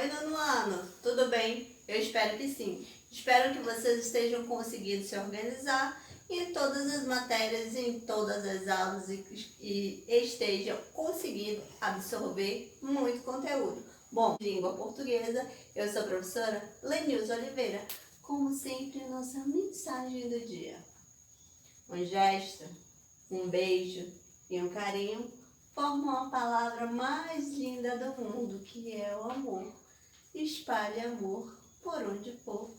Oi, nono ano, tudo bem? Eu espero que sim. Espero que vocês estejam conseguindo se organizar em todas as matérias, em todas as aulas e estejam conseguindo absorver muito conteúdo. Bom, língua portuguesa, eu sou a professora Lenilza Oliveira. Como sempre, nossa mensagem do dia. Um gesto, um beijo e um carinho formam a palavra mais linda do mundo, que é o amor. Espalhe amor por onde for.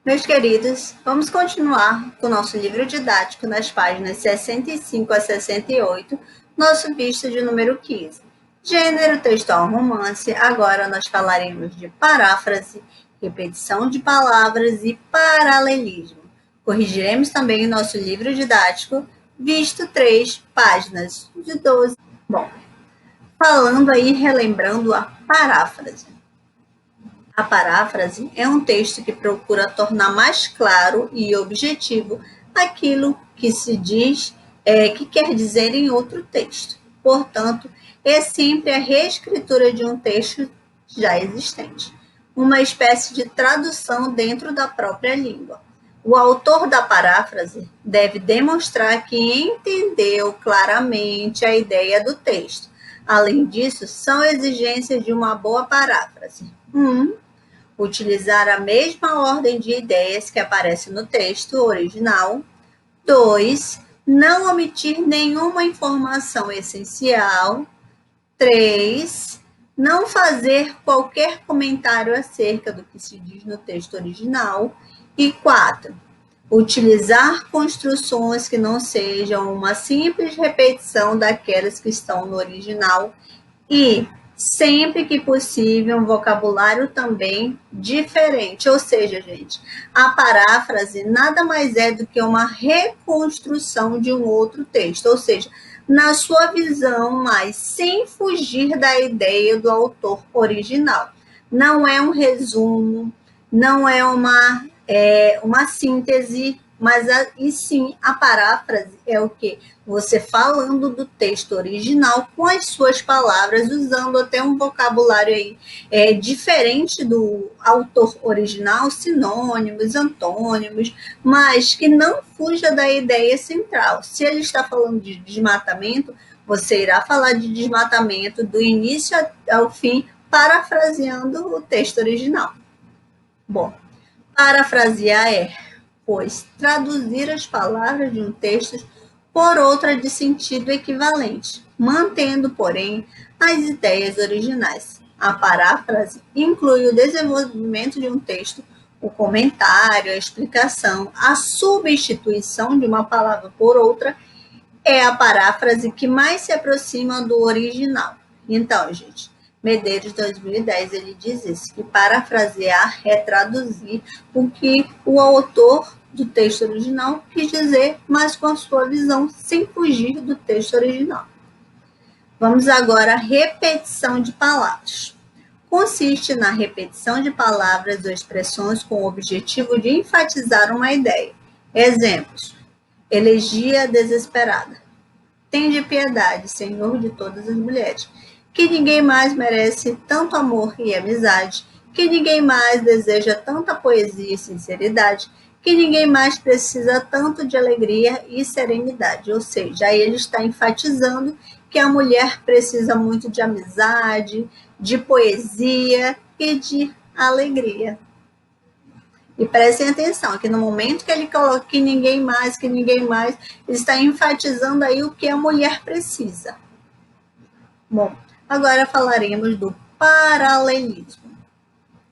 Meus queridos, vamos continuar com o nosso livro didático nas páginas 65 a 68, nosso visto de número 15. Gênero textual romance, agora nós falaremos de paráfrase, repetição de palavras e paralelismo. Corrigiremos também o nosso livro didático, visto 3, páginas de 12. Bom, falando aí, relembrando a paráfrase. A paráfrase é um texto que procura tornar mais claro e objetivo aquilo que se diz, que quer dizer em outro texto. Portanto, é sempre a reescritura de um texto já existente, uma espécie de tradução dentro da própria língua. O autor da paráfrase deve demonstrar que entendeu claramente a ideia do texto. Além disso, são exigências de uma boa paráfrase. 1. Utilizar a mesma ordem de ideias que aparece no texto original. 2. Não omitir nenhuma informação essencial. 3. Não fazer qualquer comentário acerca do que se diz no texto original. E 4. Utilizar construções que não sejam uma simples repetição daquelas que estão no original e, sempre que possível, um vocabulário também diferente. Ou seja, gente, a paráfrase nada mais é do que uma reconstrução de um outro texto, ou seja, na sua visão, mas sem fugir da ideia do autor original. Não é um resumo, não é uma síntese, mas e sim a paráfrase é o quê? Você falando do texto original com as suas palavras, usando até um vocabulário aí diferente do autor original, sinônimos, antônimos, mas que não fuja da ideia central. Se ele está falando de desmatamento, você irá falar de desmatamento do início ao fim, parafraseando o texto original. Bom, parafrasear pois, traduzir as palavras de um texto por outra de sentido equivalente, mantendo, porém, as ideias originais. A paráfrase inclui o desenvolvimento de um texto, o comentário, a explicação, a substituição de uma palavra por outra é a paráfrase que mais se aproxima do original. Então, gente, Medeiros, 2010, ele diz isso, que parafrasear é traduzir o que o autor do texto original quis dizer, mas com a sua visão, sem fugir do texto original. Vamos agora à repetição de palavras. Consiste na repetição de palavras ou expressões com o objetivo de enfatizar uma ideia. Exemplos: elegia desesperada. Tende piedade, Senhor de todas as mulheres, que ninguém mais merece tanto amor e amizade, que ninguém mais deseja tanta poesia e sinceridade, que ninguém mais precisa tanto de alegria e serenidade. Ou seja, aí ele está enfatizando que a mulher precisa muito de amizade, de poesia e de alegria. E prestem atenção, que no momento que ele coloca que ninguém mais, ele está enfatizando aí o que a mulher precisa. Bom, agora falaremos do paralelismo.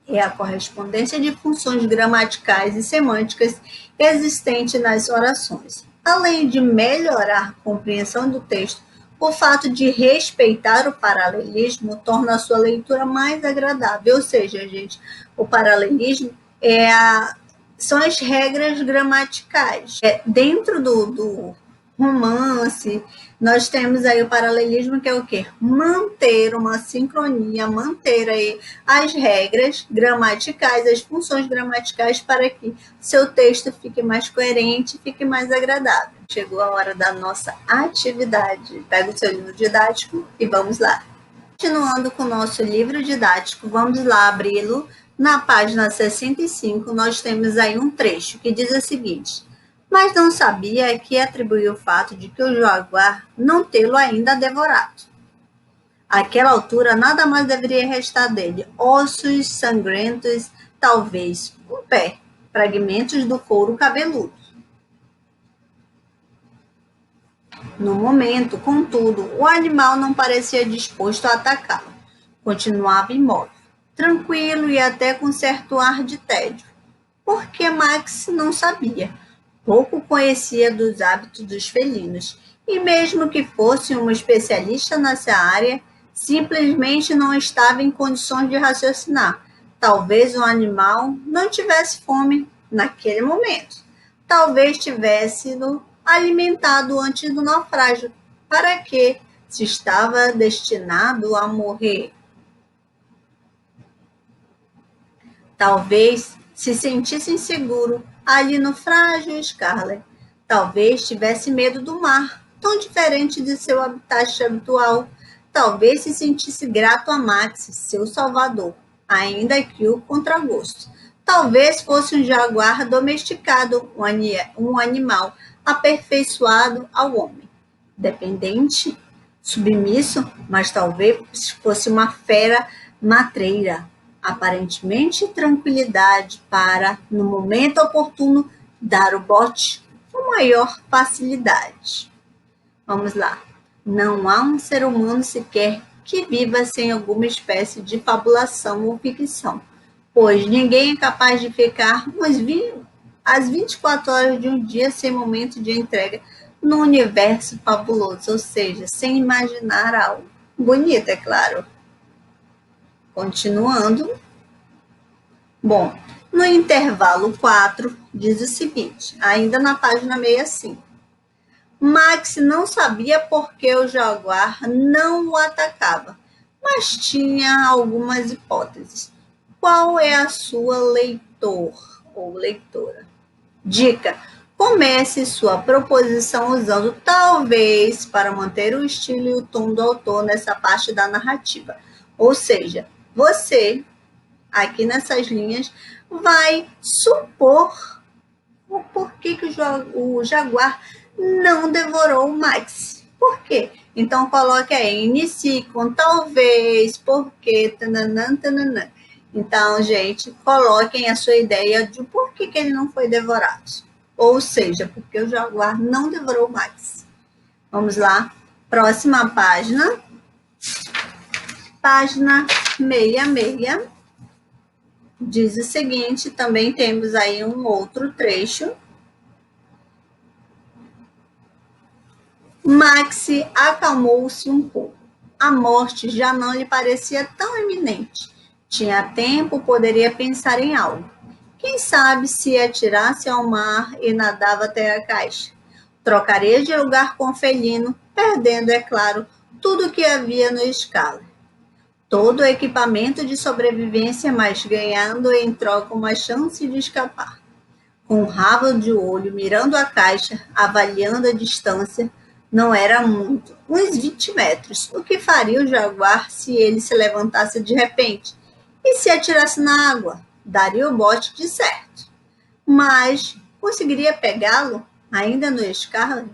É a correspondência de funções gramaticais e semânticas existente nas orações. Além de melhorar a compreensão do texto, o fato de respeitar o paralelismo torna a sua leitura mais agradável. Ou seja, gente, o paralelismo são as regras gramaticais. Dentro do romance, nós temos aí o paralelismo, que é o quê? Manter uma sincronia, manter aí as regras gramaticais, as funções gramaticais, para que seu texto fique mais coerente, fique mais agradável. Chegou a hora da nossa atividade. Pega o seu livro didático e vamos lá. Continuando com o nosso livro didático, vamos lá abri-lo. Na página 65, nós temos aí um trecho que diz o seguinte: mas não sabia que atribuiu o fato de que o jaguar não tê-lo ainda devorado. Àquela altura, nada mais deveria restar dele: ossos sangrentos, talvez um pé, fragmentos do couro cabeludo. No momento, contudo, o animal não parecia disposto a atacá-lo. Continuava imóvel, tranquilo e até com certo ar de tédio. Porque Max não sabia. Pouco conhecia dos hábitos dos felinos, e mesmo que fosse um especialista nessa área, simplesmente não estava em condições de raciocinar. Talvez o animal não tivesse fome naquele momento. Talvez tivesse sido alimentado antes do naufrágio. Para que, se estava destinado a morrer? Talvez se sentisse inseguro ali no frágil Scarlet. Talvez tivesse medo do mar, tão diferente de seu habitat habitual. Talvez se sentisse grato a Max, seu salvador, ainda que o contragosto. Talvez fosse um jaguar domesticado, um animal aperfeiçoado ao homem. Dependente, submisso, mas talvez fosse uma fera matreira. Aparentemente tranquilidade para, no momento oportuno, dar o bote com maior facilidade. Vamos lá. Não há um ser humano sequer que viva sem alguma espécie de fabulação ou ficção, pois ninguém é capaz de ficar as 24 horas de um dia sem momento de entrega no universo fabuloso, ou seja, sem imaginar algo bonito, é claro. Continuando. Bom, no intervalo 4, diz o seguinte, ainda na página 65. Max não sabia por que o jaguar não o atacava, mas tinha algumas hipóteses. Qual é a sua leitor ou leitora? Dica: comece sua proposição usando talvez para manter o estilo e o tom do autor nessa parte da narrativa. Ou seja, você, aqui nessas linhas, vai supor o porquê que o jaguar não devorou o Max. Por quê? Então, coloque aí, inicie com talvez, porque, tananã, tananã. Então, gente, coloquem a sua ideia de por que ele não foi devorado. Ou seja, porque o jaguar não devorou o Max. Vamos lá. Próxima página. Página 66. Diz o seguinte, também temos aí um outro trecho. Max acalmou-se um pouco. A morte já não lhe parecia tão iminente. Tinha tempo, poderia pensar em algo. Quem sabe se atirasse ao mar e nadava até a caixa. Trocaria de lugar com o felino, perdendo, é claro, tudo o que havia no escala. Todo o equipamento de sobrevivência, mas ganhando em troca uma chance de escapar. Com o rabo de olho, mirando a caixa, avaliando a distância, não era muito, uns 20 metros. O que faria o jaguar se ele se levantasse de repente? E se atirasse na água? Daria o bote de certo. Mas conseguiria pegá-lo, ainda no escala,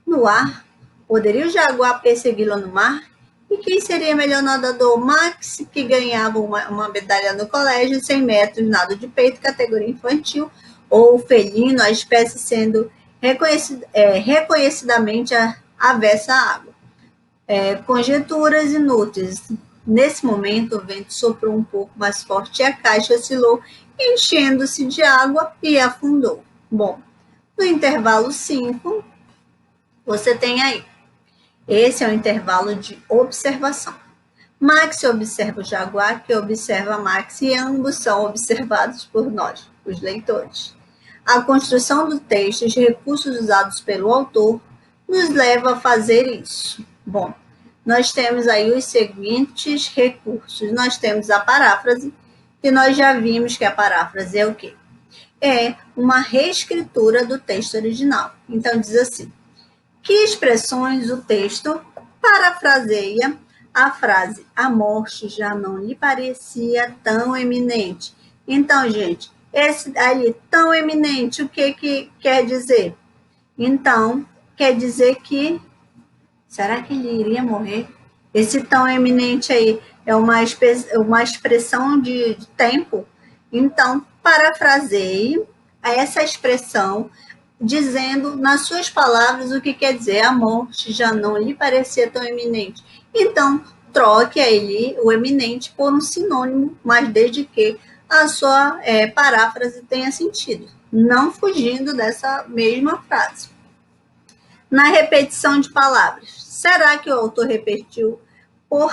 no ar? Poderia o jaguar persegui-lo no mar? E quem seria melhor nadador? Max, que ganhava uma medalha no colégio, 100 metros, nado de peito, categoria infantil, ou o felino, a espécie sendo reconhecidamente avessa à água. Conjecturas inúteis. Nesse momento, o vento soprou um pouco mais forte e a caixa oscilou, enchendo-se de água e afundou. Bom, no intervalo 5, você tem aí. Esse é o intervalo de observação. Max observa o jaguar, que observa Max, e ambos são observados por nós, os leitores. A construção do texto e os recursos usados pelo autor nos leva a fazer isso. Bom, nós temos aí os seguintes recursos. Nós temos a paráfrase, que nós já vimos que a paráfrase é o quê? É uma reescritura do texto original. Então, diz assim: que expressões o texto parafraseia a frase "a morte já não lhe parecia tão eminente". Então, gente, esse aí, tão eminente, o que quer dizer? Então, quer dizer que, será que ele iria morrer? Esse tão eminente aí é uma expressão de tempo. Então, parafraseie essa expressão dizendo nas suas palavras o que quer dizer a morte já não lhe parecia tão eminente. Então, troque aí o eminente por um sinônimo, mas desde que a sua paráfrase tenha sentido, não fugindo dessa mesma frase. Na repetição de palavras, será que o autor repetiu por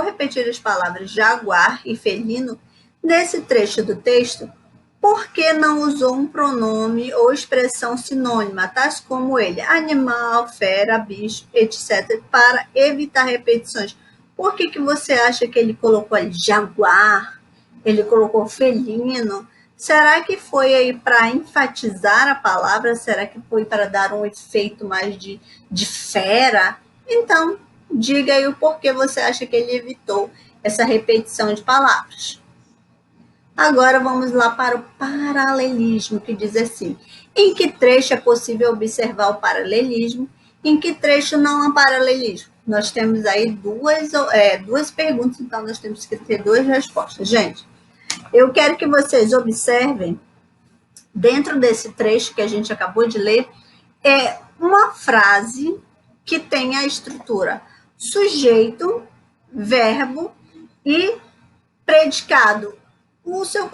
repetir as palavras jaguar e felino nesse trecho do texto? Por que não usou um pronome ou expressão sinônima, tais como ele, animal, fera, bicho, etc., para evitar repetições? Por que você acha que ele colocou ali jaguar, ele colocou felino? Será que foi aí para enfatizar a palavra? Será que foi para dar um efeito mais de fera? Então, diga aí o porquê você acha que ele evitou essa repetição de palavras. Agora vamos lá para o paralelismo, que diz assim: em que trecho é possível observar o paralelismo? Em que trecho não há paralelismo? Nós temos aí duas perguntas, então nós temos que ter duas respostas. Gente, eu quero que vocês observem, dentro desse trecho que a gente acabou de ler, uma frase que tem a estrutura sujeito, verbo e predicado, o seu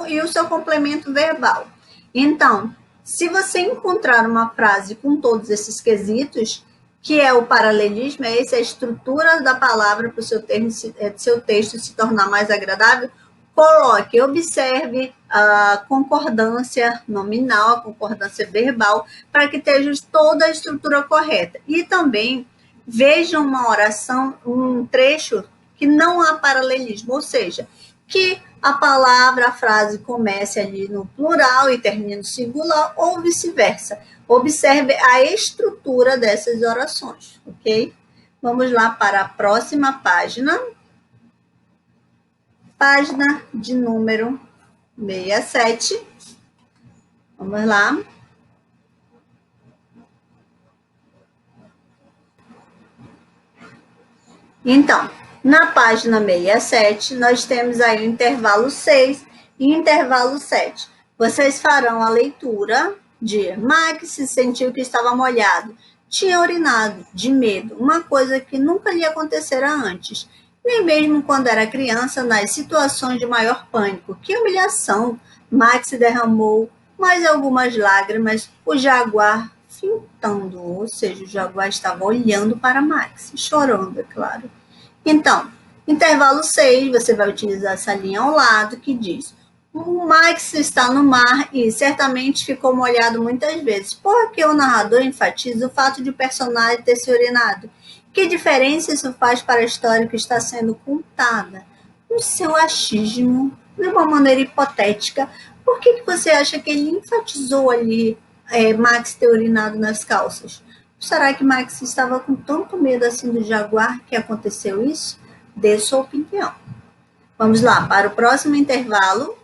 complemento verbal. Então, se você encontrar uma frase com todos esses quesitos, que é o paralelismo, essa é a estrutura da palavra para o seu texto se tornar mais agradável, coloque, observe a concordância nominal, a concordância verbal, para que esteja toda a estrutura correta. E também veja uma oração, um trecho que não há paralelismo, ou seja, que a palavra, a frase comece ali no plural e termine no singular, ou vice-versa. Observe a estrutura dessas orações, ok? Vamos lá para a próxima página. Página de número 67. Vamos lá. Então, na página 67, nós temos aí o intervalo 6 e intervalo 7. Vocês farão a leitura de Max se sentiu que estava molhado. Tinha urinado, de medo, uma coisa que nunca lhe acontecera antes, nem mesmo quando era criança, nas situações de maior pânico. Que humilhação! Max derramou mais algumas lágrimas, o jaguar fintando, ou seja, o jaguar estava olhando para Max, chorando, é claro. Então, intervalo 6, você vai utilizar essa linha ao lado que diz: o Max está no mar e certamente ficou molhado muitas vezes, porque o narrador enfatiza o fato de o personagem ter se urinado. Que diferença isso faz para a história que está sendo contada? No seu achismo, de uma maneira hipotética, por que você acha que ele enfatizou ali Max ter urinado nas calças? Será que Max estava com tanto medo assim do jaguar que aconteceu isso? Dê sua opinião. Vamos lá para o próximo intervalo,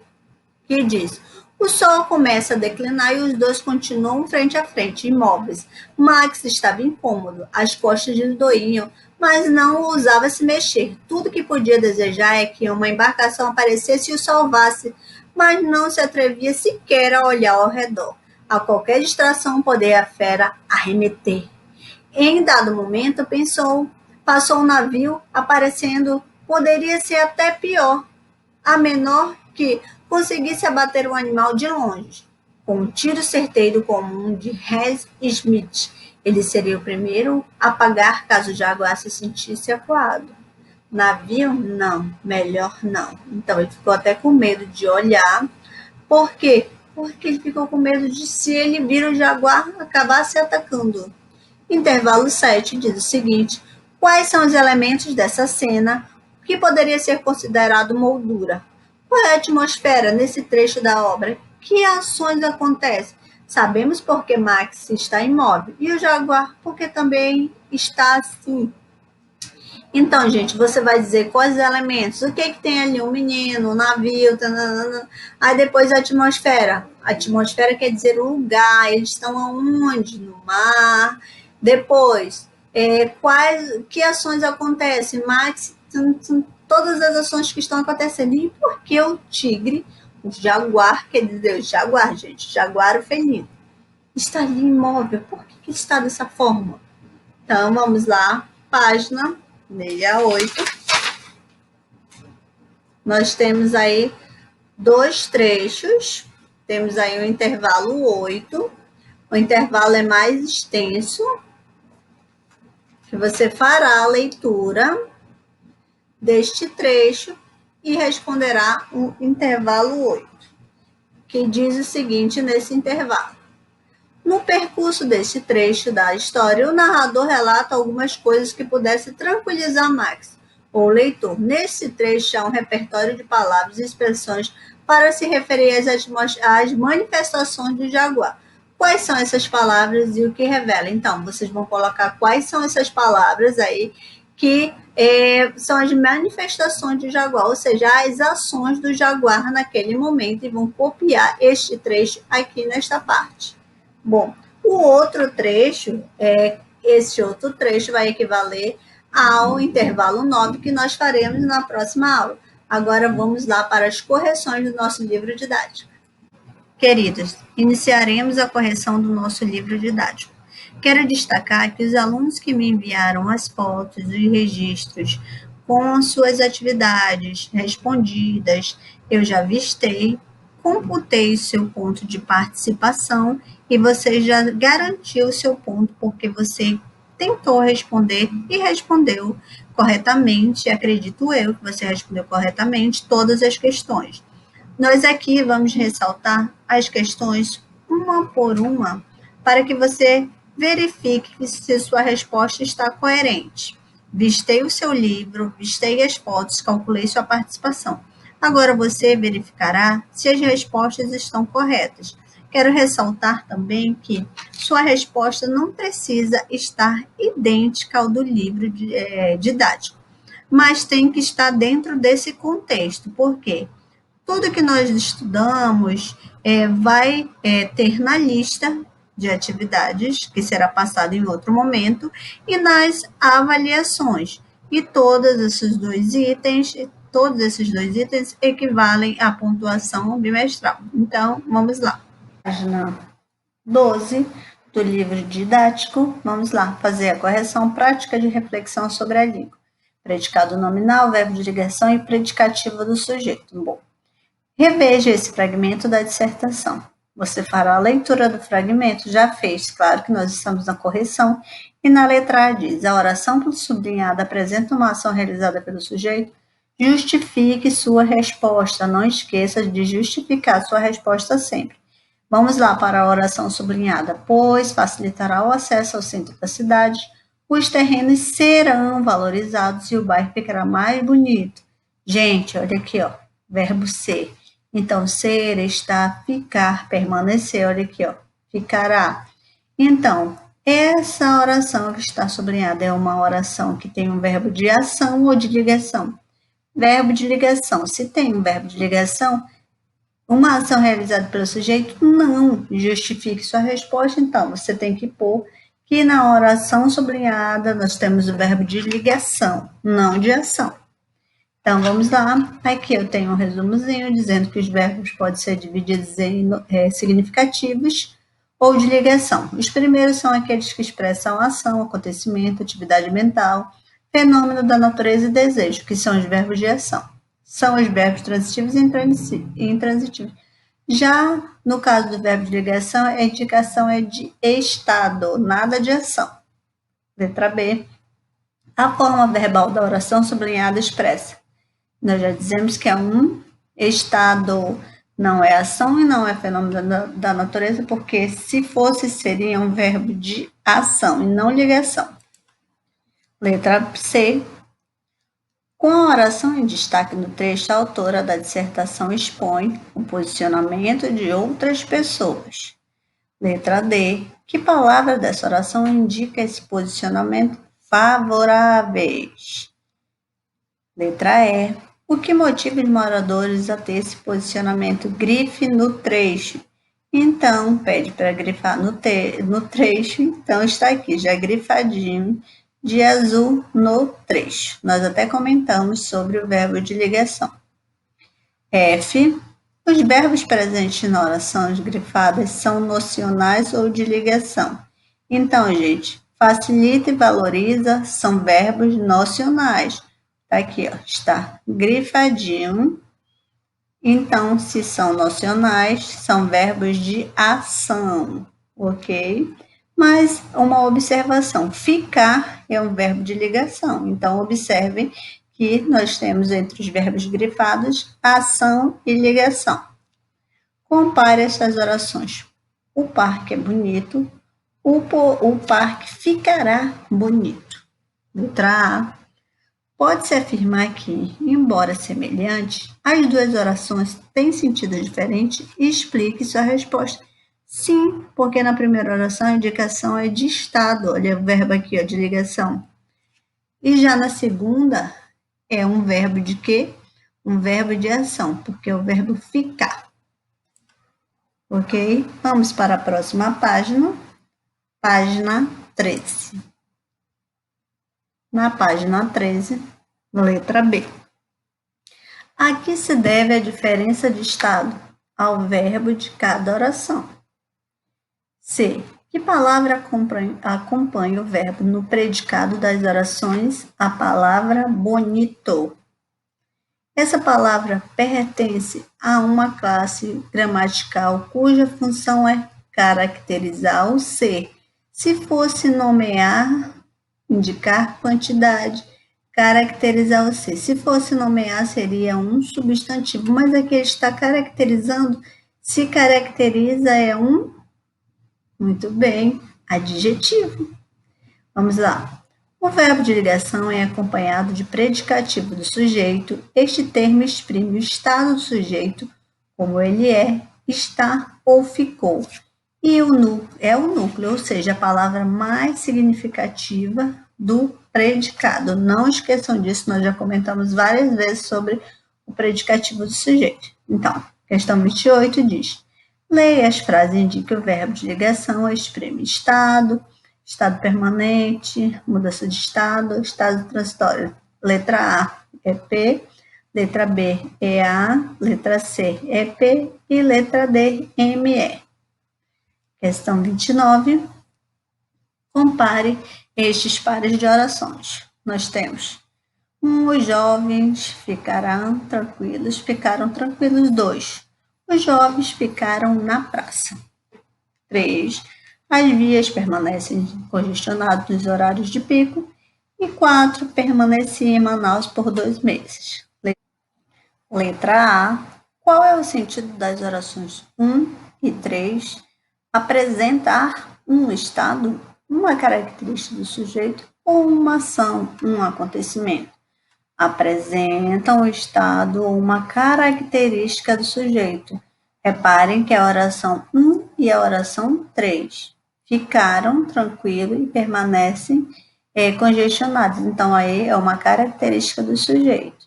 que diz: o sol começa a declinar e os dois continuam frente a frente, imóveis. Max estava incômodo, as costas lhe doíam, mas não ousava se mexer. Tudo que podia desejar é que uma embarcação aparecesse e o salvasse, mas não se atrevia sequer a olhar ao redor. A qualquer distração poderia a fera arremeter. Em dado momento, passou um navio aparecendo, poderia ser até pior, a menor que conseguisse abater o animal de longe. Com um tiro certeiro comum de Hans Smith, ele seria o primeiro a pagar caso o jaguar se sentisse acuado. Navio? Não, melhor não. Então ele ficou até com medo de olhar. Por quê? Porque ele ficou com medo de, se ele vir o jaguar, acabar se atacando. Intervalo 7 diz o seguinte: quais são os elementos dessa cena que poderia ser considerado moldura? Qual é a atmosfera nesse trecho da obra? Que ações acontecem? Sabemos porque Max está imóvel e o jaguar porque também está assim. Então, gente, você vai dizer quais elementos, o que tem ali, um menino, um navio, tanana. Aí depois a atmosfera. A atmosfera quer dizer o lugar, eles estão aonde? No mar. Depois, que ações acontecem? Max, todas as ações que estão acontecendo. E por que o tigre, o jaguar, quer dizer, o jaguar, gente, jaguar felino, está ali imóvel? Por que está dessa forma? Então, vamos lá, página 68. Nós temos aí 2 trechos, temos aí o intervalo 8, o intervalo é mais extenso, que você fará a leitura deste trecho e responderá o intervalo 8, que diz o seguinte nesse intervalo. No percurso deste trecho da história, o narrador relata algumas coisas que pudessem tranquilizar Max, ou leitor. Nesse trecho há um repertório de palavras e expressões para se referir às manifestações do jaguar. Quais são essas palavras e o que revela? Então, vocês vão colocar quais são essas palavras aí que são as manifestações do jaguar, ou seja, as ações do jaguar naquele momento, e vão copiar este trecho aqui nesta parte. Bom, o outro trecho, esse outro trecho vai equivaler ao intervalo 9 que nós faremos na próxima aula. Agora vamos lá para as correções do nosso livro didático. Queridos, iniciaremos a correção do nosso livro didático. Quero destacar que os alunos que me enviaram as fotos e registros com suas atividades respondidas, eu já avistei, computei o seu ponto de participação e você já garantiu o seu ponto porque você tentou responder e respondeu corretamente. Acredito eu que você respondeu corretamente todas as questões. Nós aqui vamos ressaltar as questões uma por uma para que você verifique se sua resposta está coerente. Vistei o seu livro, vistei as fotos, calculei sua participação. Agora você verificará se as respostas estão corretas. Quero ressaltar também que sua resposta não precisa estar idêntica ao do livro didático, mas tem que estar dentro desse contexto. Por quê? Tudo que nós estudamos vai ter na lista de atividades, que será passado em outro momento, e nas avaliações. E todos esses dois itens equivalem à pontuação bimestral. Então, vamos lá. Página 12 do livro didático, vamos lá, fazer a correção prática de reflexão sobre a língua. Predicado nominal, verbo de ligação e predicativo do sujeito. Bom, reveja esse fragmento da dissertação. Você fará a leitura do fragmento, já fez, claro que nós estamos na correção, e na letra A diz, a oração sublinhada apresenta uma ação realizada pelo sujeito, justifique sua resposta, não esqueça de justificar sua resposta sempre. Vamos lá para a oração sublinhada, pois facilitará o acesso ao centro da cidade, os terrenos serão valorizados e o bairro ficará mais bonito. Gente, olha aqui, ó, verbo ser. Então, ser, estar, ficar, permanecer, olha aqui, ó, ficará. Então, essa oração que está sublinhada é uma oração que tem um verbo de ação ou de ligação? Verbo de ligação. Se tem um verbo de ligação, uma ação realizada pelo sujeito, não justifique sua resposta, então você tem que pôr que na oração sublinhada nós temos o verbo de ligação, não de ação. Então, vamos lá. Aqui eu tenho um resumozinho dizendo que os verbos podem ser divididos em significativos ou de ligação. Os primeiros são aqueles que expressam ação, acontecimento, atividade mental, fenômeno da natureza e desejo, que são os verbos de ação. São os verbos transitivos e intransitivos. Já no caso do verbo de ligação, a indicação é de estado, nada de ação. Letra B. A forma verbal da oração sublinhada expressa. Nós já dizemos que é um estado, não é ação e não é fenômeno da natureza, porque se fosse, seria um verbo de ação e não ligação. Letra C. Com a oração em destaque no trecho, a autora da dissertação expõe o posicionamento de outras pessoas. Letra D. Que palavra dessa oração indica esse posicionamento favoráveis? Letra E. O que motiva os moradores a ter esse posicionamento? Grife no trecho. Então, pede para grifar no trecho. Então, está aqui, já grifadinho, de azul no trecho. Nós até comentamos sobre o verbo de ligação. F. Os verbos presentes na oração grifadas são nocionais ou de ligação. Então, gente, facilita e valoriza são verbos nocionais. Tá aqui, ó, está grifadinho. Então, se são nocionais, são verbos de ação, ok? Mas uma observação: ficar é um verbo de ligação. Então, observem que nós temos entre os verbos grifados ação e ligação. Compare essas orações. O parque é bonito, o parque ficará bonito. Letra A. Pode-se afirmar que, embora semelhantes, as duas orações têm sentido diferente e explique sua resposta. Sim, porque na primeira oração a indicação é de estado, olha o verbo aqui, ó, de ligação. E já na segunda é um verbo de quê? Um verbo de ação, porque é o verbo ficar. Ok? Vamos para a próxima página, página 13. Na página 13, letra B. A que se deve a diferença de estado? Ao verbo de cada oração. C. Que palavra acompanha o verbo no predicado das orações? A palavra bonito. Essa palavra pertence a uma classe gramatical cuja função é caracterizar o ser. Se fosse nomear, indicar quantidade, caracterizar o ser. Se fosse nomear, seria um substantivo, mas aqui está caracterizando. Se caracteriza é um, muito bem, adjetivo. Vamos lá. O verbo de ligação é acompanhado de predicativo do sujeito. Este termo exprime o estado do sujeito, como ele é, está ou ficou. E o núcleo, ou seja, a palavra mais significativa do predicado. Não esqueçam disso, nós já comentamos várias vezes sobre o predicativo do sujeito. Então, questão 28 diz: leia as frases em que o verbo de ligação exprime estado permanente, mudança de estado transitório. Letra A é P, letra B é A, letra C é P e letra D, ME. Questão 29. Compare estes pares de orações. Nós temos: os jovens ficaram tranquilos. 2. Os jovens ficaram na praça. 3. As vias permanecem congestionadas nos horários de pico. E 4. Permaneci em Manaus por 2 meses. Letra A. Qual é o sentido das orações 1 e 3? Apresentar um estado, uma característica do sujeito ou uma ação, um acontecimento. Apresentam um estado ou uma característica do sujeito. Reparem que a oração 1 e a oração 3 ficaram tranquilos e permanecem congestionados. Então, aí é uma característica do sujeito.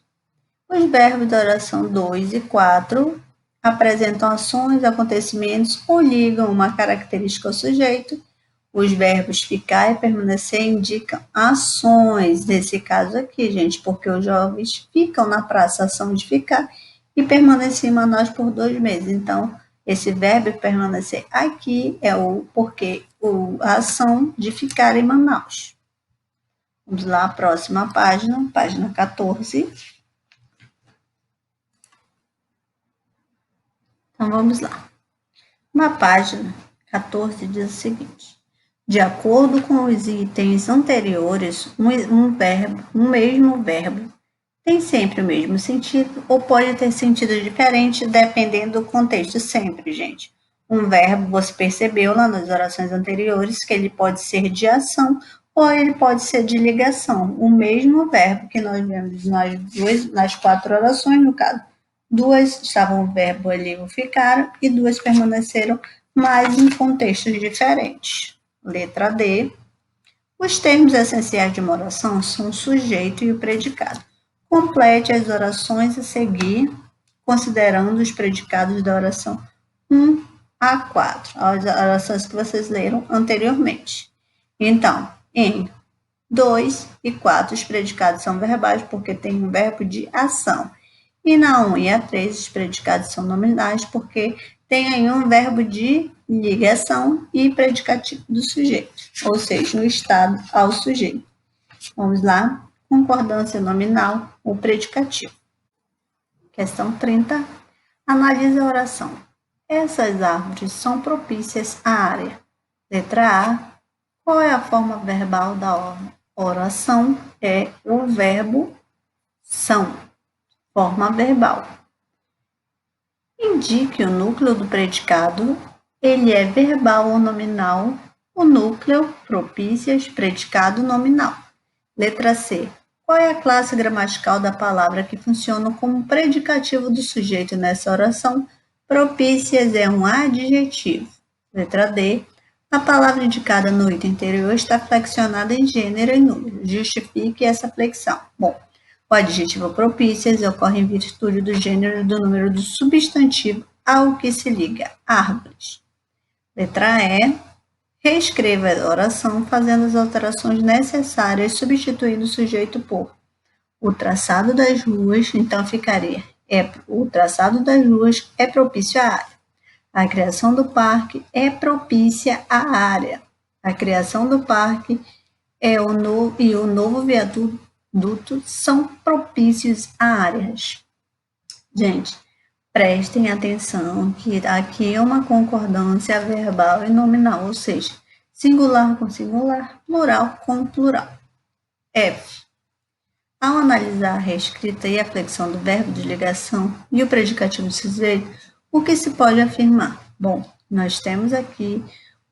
Os verbos da oração 2 e 4 apresentam ações, acontecimentos ou ligam uma característica ao sujeito. Os verbos ficar e permanecer indicam ações, nesse caso aqui, gente, porque os jovens ficam na praça, ação de ficar, e permanecer em Manaus por 2 meses. Então, esse verbo permanecer aqui é a ação de ficar em Manaus. Vamos lá, a próxima página, página 14. Então, vamos lá. Na página 14 diz o seguinte: de acordo com os itens anteriores, um mesmo verbo tem sempre o mesmo sentido ou pode ter sentido diferente dependendo do contexto sempre, gente. Um verbo, você percebeu lá nas orações anteriores que ele pode ser de ação ou ele pode ser de ligação. O mesmo verbo que nós vemos nas 4 orações, no caso. 2 estavam o verbo ali, o ficaram, e 2 permaneceram, mas em contextos diferentes. Letra D. Os termos essenciais de uma oração são o sujeito e o predicado. Complete as orações a seguir, considerando os predicados da oração 1 a 4, as orações que vocês leram anteriormente. Então, em 2 e 4, os predicados são verbais porque tem um verbo de ação. E na 1 e a 3, os predicados são nominais porque tem aí um verbo de ligação e predicativo do sujeito, ou seja, no estado ao sujeito. Vamos lá. Concordância nominal ou predicativo. Questão 30. Analise a oração. Essas árvores são propícias à área. Letra A. Qual é a forma verbal da oração? É o verbo são. Forma verbal. Indique o núcleo do predicado. Ele é verbal ou nominal? O núcleo, propícias, predicado nominal. Letra C. Qual é a classe gramatical da palavra que funciona como predicativo do sujeito nessa oração? Propícias é um adjetivo. Letra D. A palavra indicada no item anterior está flexionada em gênero e número. Justifique essa flexão. Bom, o adjetivo propícias ocorre em virtude do gênero e do número do substantivo ao que se liga, árvores. Letra E. Reescreva a oração fazendo as alterações necessárias, substituindo o sujeito por o traçado das ruas, então ficaria o traçado das ruas é propício à área. A criação do parque é propícia à área. A criação do parque e o novo viaduto são propícios a áreas. Gente, prestem atenção que aqui é uma concordância verbal e nominal, ou seja, singular com singular, plural com plural. F. Ao analisar a reescrita e a flexão do verbo de ligação e o predicativo do sujeito, o que se pode afirmar? Bom, nós temos aqui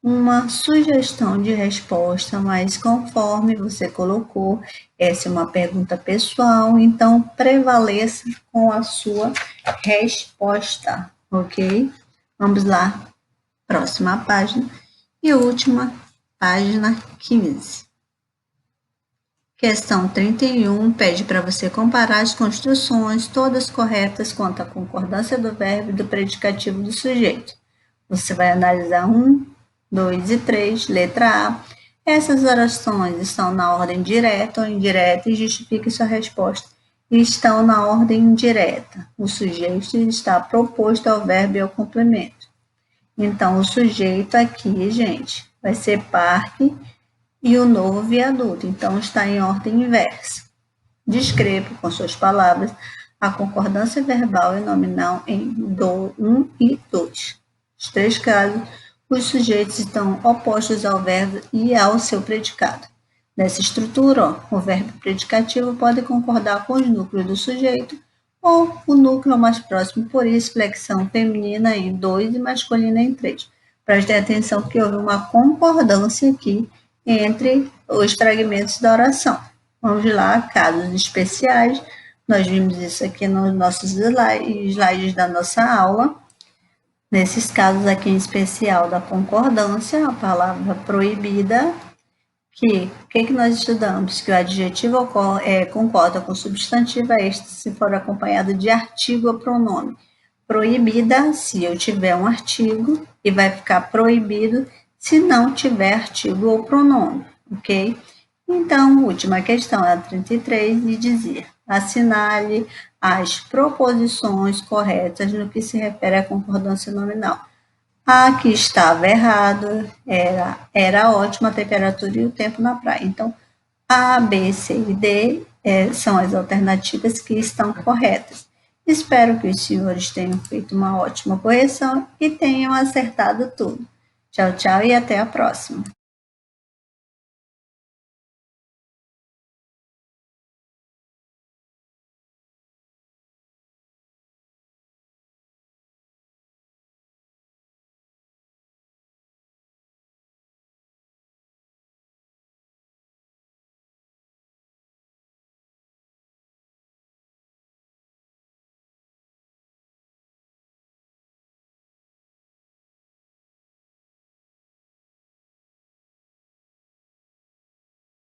uma sugestão de resposta, mas conforme você colocou, essa é uma pergunta pessoal, então prevaleça com a sua resposta, ok? Vamos lá, próxima página e última, página 15. Questão 31 pede para você comparar as construções, todas corretas quanto à concordância do verbo e do predicativo do sujeito. Você vai analisar 1, 2 e 3, letra A. Essas orações estão na ordem direta ou indireta e justifique sua resposta. E estão na ordem direta. O sujeito está proposto ao verbo e ao complemento. Então, o sujeito aqui, gente, vai ser parque e o novo viaduto. Então, está em ordem inversa. Descreva com suas palavras a concordância verbal e nominal em 1 e 2. Nos 3 casos, os sujeitos estão opostos ao verbo e ao seu predicado. Nessa estrutura, o verbo predicativo pode concordar com os núcleos do sujeito ou o núcleo mais próximo, por isso, flexão feminina em 2 e masculina em 3. Prestem atenção que houve uma concordância aqui entre os fragmentos da oração. Vamos lá, casos especiais. Nós vimos isso aqui nos nossos slides da nossa aula. Nesses casos aqui em especial da concordância, a palavra proibida, que nós estudamos? Que o adjetivo concorda com o substantivo, este se for acompanhado de artigo ou pronome. Proibida, se eu tiver um artigo, e vai ficar proibido se não tiver artigo ou pronome, ok? Então, última questão, a 33, e dizia: assinale as proposições corretas no que se refere à concordância nominal. A que estava errado era ótima a temperatura e o tempo na praia. Então, A, B, C e D são as alternativas que estão corretas. Espero que os senhores tenham feito uma ótima correção e tenham acertado tudo. Tchau, tchau e até a próxima.